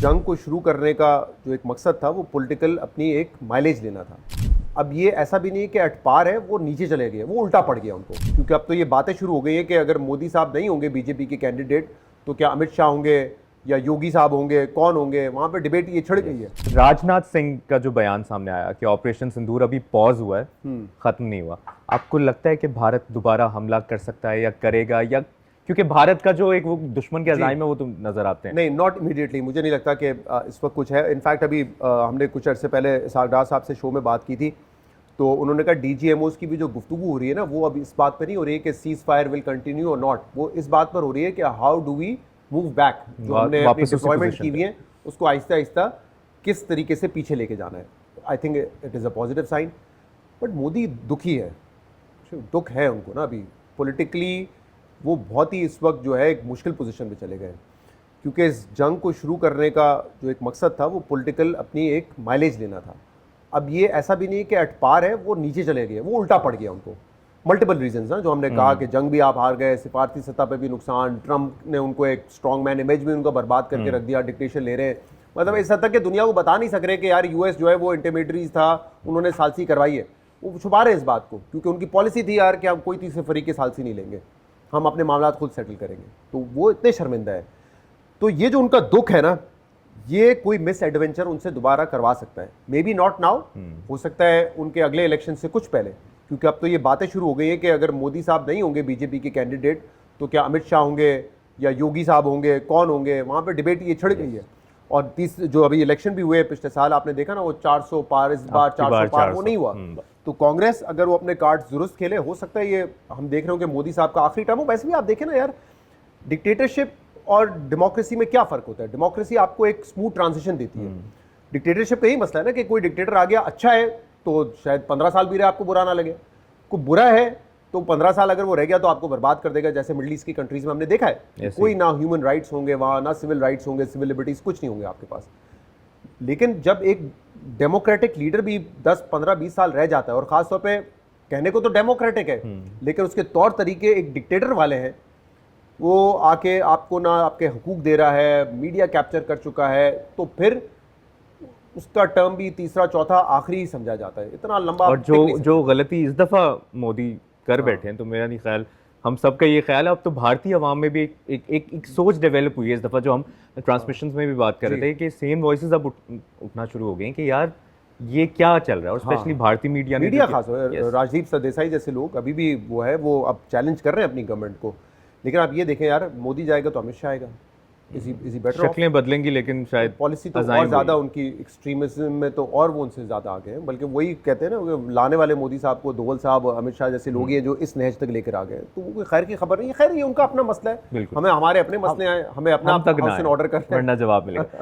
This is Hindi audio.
जंग को शुरू करने का जो एक मकसद था वो पॉलिटिकल अपनी एक माइलेज लेना था। अब ये ऐसा भी नहीं है कि अट पार है, वो नीचे चले गए, वो उल्टा पड़ गया उनको, क्योंकि अब तो ये बातें शुरू हो गई हैं कि अगर मोदी साहब नहीं होंगे बीजेपी के कैंडिडेट तो क्या अमित शाह होंगे या योगी साहब होंगे, कौन होंगे, वहाँ पे डिबेट ये छिड़ गई है। राजनाथ सिंह का जो बयान सामने आया कि ऑपरेशन सिंदूर अभी पॉज हुआ है, खत्म नहीं हुआ, आपको लगता है कि भारत दोबारा हमला कर सकता है या करेगा, या क्योंकि भारत का जो एक वो दुश्मन के अज़ाइम है वो तो नजर आते हैं? नहीं, नॉट इमीडिएटली, मुझे नहीं लगता कि इस वक्त कुछ है। इनफैक्ट अभी हमने कुछ अर्से पहले सागडार साहब से शो में बात की थी, तो उन्होंने कहा डीजीएमओस की भी जो गुफ्तगू हो रही है ना, वो अब इस बात पर नहीं हो रही है कि सीज फायर विल कंटिन्यू और नॉट, वो इस बात पर हो रही है कि how do we move back, जो हमने अपनी डिप्लॉयमेंट की हुई है उसको आहिस्ता आहिस्ता किस तरीके से पीछे लेके जाना है। I think it is a positive sign. But Modi दुखी है, दुख है उनको ना, अभी पॉलिटिकली वो बहुत ही इस वक्त जो है एक मुश्किल पोजीशन पे चले गए, क्योंकि इस जंग को शुरू करने का जो एक मकसद था वो पॉलिटिकल अपनी एक माइलेज लेना था। अब ये ऐसा भी नहीं है कि अट पार है, वो नीचे चले गए, वो उल्टा पड़ गया उनको। मल्टीपल रीजंस ना, जो हमने कहा कि जंग भी आप हार गए, सिफारती सतह पे भी नुकसान, ट्रंप ने उनको एक स्ट्रॉन्ग मैन इमेज भी उनका बर्बाद करके रख दिया, डिक्टेशन ले रहे हैं, मतलब इस हद तक कि दुनिया को बता नहीं सक रहे कि यार यूएस जो है वो इंटरमीडिएटरीज था, उन्होंने सालसी करवाई है, वो छुपा रहे हैं इस बात को, क्योंकि उनकी पॉलिसी थी यार कि हम कोई तीसरे फरीक की सालसी नहीं लेंगे, हम अपने मामला खुद सेटल करेंगे, तो वो इतने शर्मिंदा है। तो ये जो उनका दुख है ना, ये कोई मिस एडवेंचर उनसे दोबारा करवा सकता है, मे बी नॉट नाउ, हो सकता है उनके अगले इलेक्शन से कुछ पहले, क्योंकि अब तो ये बातें शुरू हो गई हैं कि अगर मोदी साहब नहीं होंगे बीजेपी के कैंडिडेट तो क्या अमित शाह होंगे या योगी साहब होंगे, कौन होंगे, वहाँ पे डिबेट ये छिड़ गई है। और जो अभी इलेक्शन भी हुए पिछले साल, आपने देखा ना, वो 400 पार, इस बार 400 पार वो नहीं हुआ। तो कांग्रेस अगर वो अपने कार्ड दुरुस्त खेले, हो सकता है ये हम देख रहे हो कि मोदी साहब का आखिरी टर्म हो। वैसे भी आप देखें ना यार, डिक्टेटरशिप और डेमोक्रेसी में क्या फ़र्क होता है? डेमोक्रेसी आपको एक स्मूथ ट्रांजिशन देती है, डिक्टेटरशिप का यही मसला है ना कि कोई डिक्टेटर आ गया, अच्छा है तो शायद 15 साल भी रहे, आपको बुरा ना लगे, कोई बुरा है तो 15 साल अगर वो रह गया तो आपको बर्बाद कर देगा, जैसे मिडिल ईस्ट की कंट्रीज में हमने देखा है। कोई ना ह्यूमन राइट्स होंगे वहाँ, ना सिविल राइट्स होंगे, सिविल लिबर्टीज़ कुछ नहीं होंगे आपके पास। लेकिन जब एक डेमोक्रेटिक लीडर भी 10, 15, 20 साल रह जाता है, और ख़ासतौर पे कहने को तो डेमोक्रेटिक है लेकिन उसके तौर तरीके एक डिक्टेटर वाले हैं, वो आके आपको ना आपके हुकूक दे रहा है, मीडिया कैप्चर कर चुका है, तो फिर उसका टर्म भी तीसरा चौथा आखिरी ही समझा जाता है, इतना लंबा। और जो गलती इस दफ़ा मोदी कर बैठे हैं, तो मेरा नहीं ख्याल, हम सबका ये ख्याल है, अब तो भारतीय अवाम में भी एक सोच डेवलप हुई है इस दफ़ा, जो हम ट्रांसमिशंस में भी बात कर रहे थे कि सेम वॉइसेस अब उठना शुरू हो गए हैं कि यार ये क्या चल रहा है। और स्पेशली भारतीय मीडिया खास राजदीप सरदेसाई जैसे लोग अभी भी वो है, वो अब चैलेंज कर रहे हैं अपनी गवर्नमेंट को। लेकिन आप ये देखें यार, मोदी जाएगा तो अमित शाह आएगा, इसी बेटर, शक्लें बदलेंगी लेकिन शायद पॉलिसी तो और ज़्यादा उनकी एक्सट्रीमिज्म में तो और वो उनसे ज़्यादा आगे हैं। बल्कि वही कहते हैं ना, लाने वाले मोदी साहब को दोवल साहब, अमित शाह जैसे लोग हैं जो इस नहज तक लेकर आ गए, तो वो कोई खैर की खबर नहीं है। खैर ये उनका अपना मसला है, हमें हमारे अपने मसले हैं, हमें अपना ऑर्डर करना है, जवाब मिलेगा।